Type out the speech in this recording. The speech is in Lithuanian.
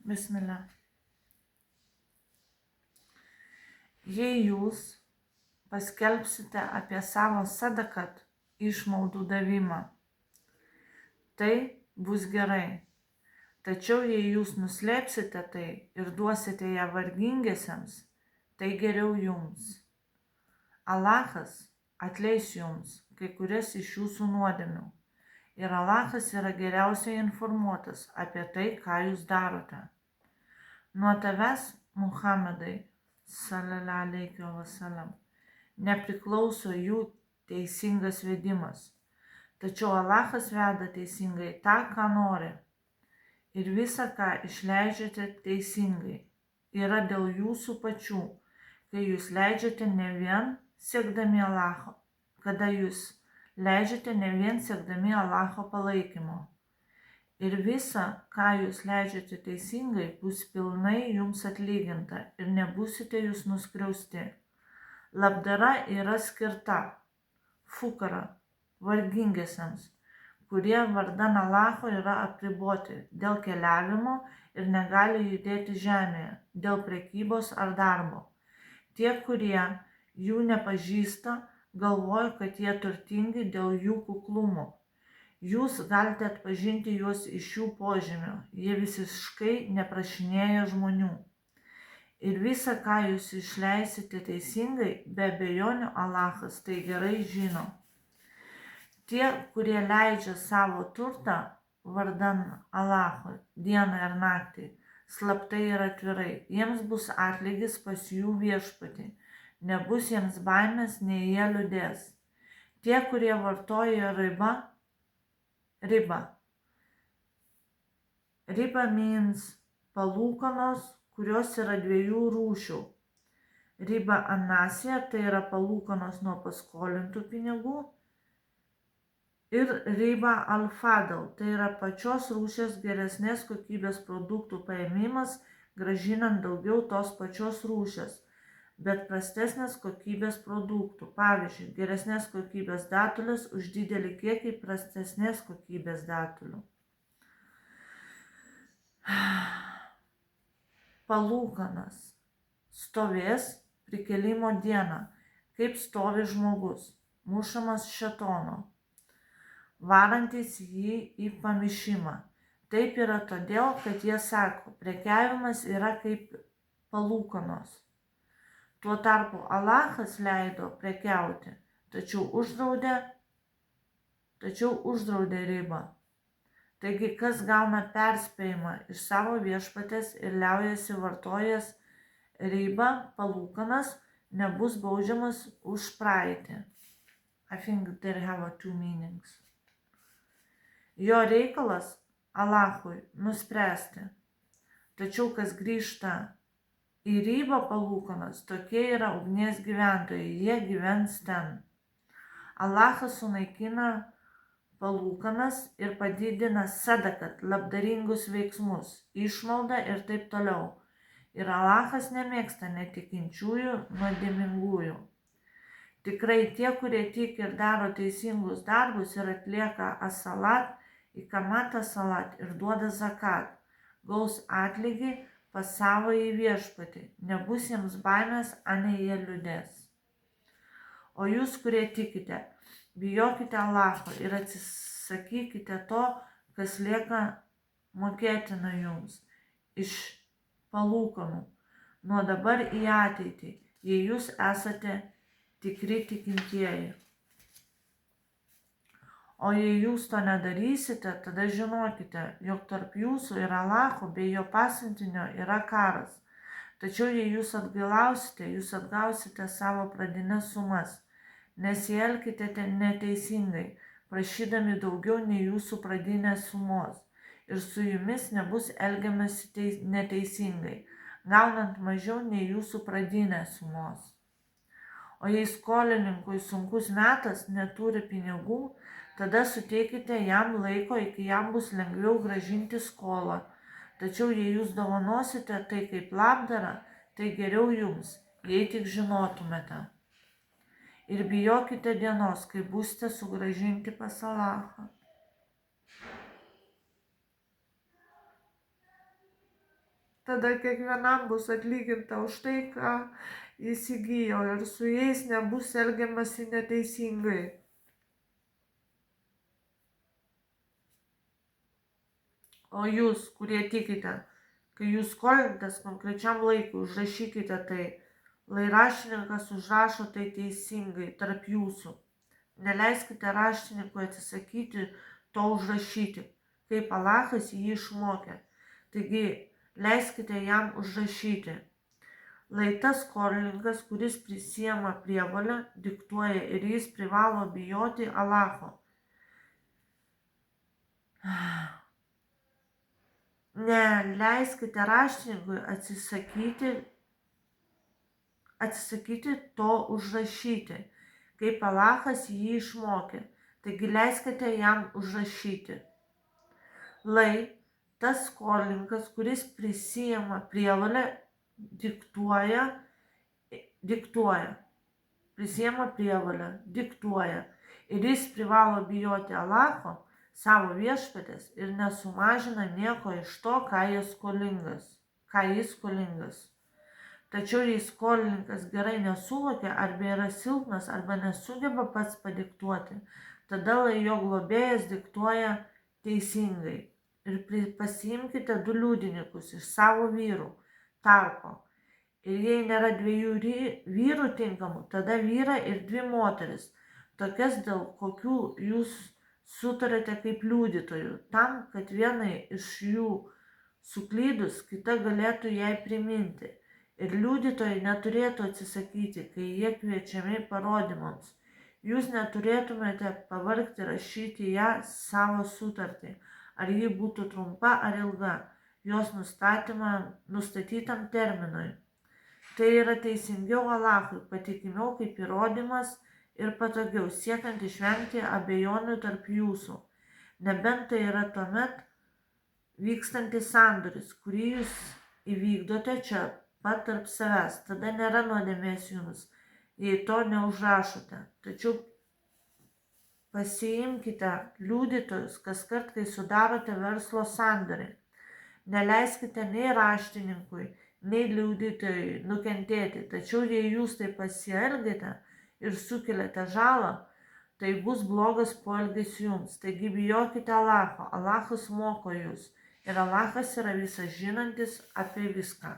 Bismillah. Jei jūs paskelbsite apie savo sadakat išmaldų davimą, tai bus gerai. Tačiau jei jūs nuslėpsite tai ir duosite ją vargingiesiems, tai geriau jums. Alachas atleis jums kai kurias iš jūsų nuodėmių. Ir Alachas yra geriausiai informuotas apie tai, ką jūs darote. Nuo tavęs, Muhamedai, sallallahu alaihi wasallam, nepriklauso jų teisingas vedimas. Tačiau Alachas veda teisingai tą, ką nori. Ir visa, ką išleidžiate teisingai, yra dėl jūsų pačių, kai jūs leidžiate ne vien siekdami Alacho, kada jūs leidžiate ne vien siekdami Alacho palaikymo. Ir visa, ką jūs leidžiate teisingai, bus pilnai jums atlyginta ir nebūsite jūs nuskriausti. Labdara yra skirta fukara, vargingiesiems, kurie vardan Alacho yra apriboti dėl keliavimo ir negali judėti žemėje, dėl prekybos ar darbo. Tie, kurie jų nepažįsta, galvoja, kad jie turtingi dėl jų kuklumo. Jūs galite atpažinti juos iš jų požymių, jie visiškai neprašinėja žmonių. Ir visa, ką jūs išleisite teisingai, be abejonių Alachas tai gerai žino. Tie, kurie leidžia savo turtą vardan Alacho dieną ir naktį, slaptai ir atvirai, jiems bus atlygis pas jų viešpatį, nebus jiems baimės, nei jie liūdės. Tie, kurie vartoja ribą. Riba means palūkanos, kurios yra dviejų rūšių. Riba anasija, tai yra palūkanos nuo paskolintų pinigų. Ir riba al-fadl, tai yra pačios rūšies geresnės kokybės produktų paėmimas, grąžinant daugiau tos pačios rūšies, bet prastesnės kokybės produktų. Pavyzdžiui, geresnės kokybės datulės už didelį kiekį prastesnės kokybės datulių. Palūkanas stovės prikėlimo dieną, kaip stovi žmogus, mušamas šėtono, varantis jį į pamišimą. Taip yra todėl, kad jie sako, prekiavimas yra kaip palūkanos. Tuo tarpu Alachas leido prekiauti, tačiau uždraudė ribą. Taigi, kas gauna perspėjimą iš savo viešpatės ir liaujasi vartojęs ribą, palūkanas, nebus baudžiamas už praeitį. I think there have two meanings. Jo reikalas Alachui nuspręsti. Tačiau kas grįžta į ribą palūkanas, tokie yra ugnies gyventojai, jie gyvens ten. Alachas sunaikina palūkanas ir padidina sadakat, labdaringus veiksmus, išmaldą ir taip toliau. Ir Alachas nemėgsta netikinčiųjų, nuodėmingųjų. Tikrai tie, kurie tiki ir daro teisingus darbus ir atlieka asalat, ikamat asalat ir duoda zakat, gaus atlygį pas savąjį viešpatį, nebus jiems baimės, anei jie liūdės. O jūs, kurie tikite, bijokite Alacho ir atsisakykite to, kas lieka mokėtina jums iš palūkanų nuo dabar į ateitį, jei jūs esate tikri tikintieji. O jei jūs to nedarysite, tada žinokite, jog tarp jūsų ir Alacho bei jo pasiuntinio yra karas. Tačiau jei jūs atgailausite, jūs atgausite savo pradines sumas. Nesielkite neteisingai, prašydami daugiau nei jūsų pradinės sumos. Ir su jumis nebus elgiamasi neteisingai, gaunant mažiau nei jūsų pradinės sumos. O jei skolininkui sunkus metas neturi pinigų, tada suteikite jam laiko, iki jam bus lengviau grąžinti skolą. Tačiau jei jūs dovanosite tai kaip labdarą, tai geriau jums, jei tik žinotumėte. Ir bijokite dienos, kai būsite sugrąžinti pas Alachą. tada kiekvienam bus atlyginta už tai, ką jis įgijo, ir su jais nebus elgiamasi neteisingai. O jūs, kurie tikite, kai jūs skolinatės konkrečiam laikui, užrašykite tai, lai raštininkas užrašo tai teisingai tarp jūsų. Neleiskite raštininkui atsisakyti to užrašyti, kaip Alachas jį išmokė. Taigi, leiskite jam užrašyti. Lai tas skolininkas, kuris prisiema prievolę, diktuoja ir jis privalo bijoti Alacho. Neleiskite raštininkui atsisakyti to užrašyti, kaip Alachas jį išmokė. Taigi leiskite jam užrašyti. Lai tas skolininkas, kuris prisiema prievolę, diktuoja ir jis privalo bijoti Alacho, savo viešpatės, ir nesumažina nieko iš to, ką jis skolingas. Tačiau jei skolininkas gerai nesuvokia, arba yra silpnas, arba nesugeba pats padiktuoti, tada lai jo globėjas diktuoja teisingai. Ir pasiimkite 2 liudininkus iš savo vyrų tarpo. Ir jei nėra 2 vyrų tinkamų, tada vyrą ir 2 moteris, tokias, dėl kokių jūs sutarėte kaip liudytojų, tam, kad vienai iš jų suklydus, kita galėtų jai priminti. Ir liudytojai neturėtų atsisakyti, kai jie kviečiami parodymams. Jūs neturėtumėte pavargti rašyti ją savo sutartį, ar ji būtų trumpa ar ilga, jos nustatytam terminui. Tai yra teisingiau Alachui, patikimiau kaip įrodymas ir patogiau, siekiant išvengti abejonių tarp jūsų. Nebent tai yra tuomet vykstantis sandoris, kurį jūs įvykdote čia pat tarp savęs. Tada nėra nuodėmės jums, jei to neužrašote. Tačiau pasiimkite liudytojus kaskart, kai sudarote verslo sandorį. Neleiskite nei raštininkui, nei liudytojui nukentėti. Tačiau jei jūs taip pasielgite ir sukeliate žalą, tai bus blogas poelgis jums. Taigi bijokite Alacho. Alachas moko jūs. Ir Alachas yra visas žinantis apie viską.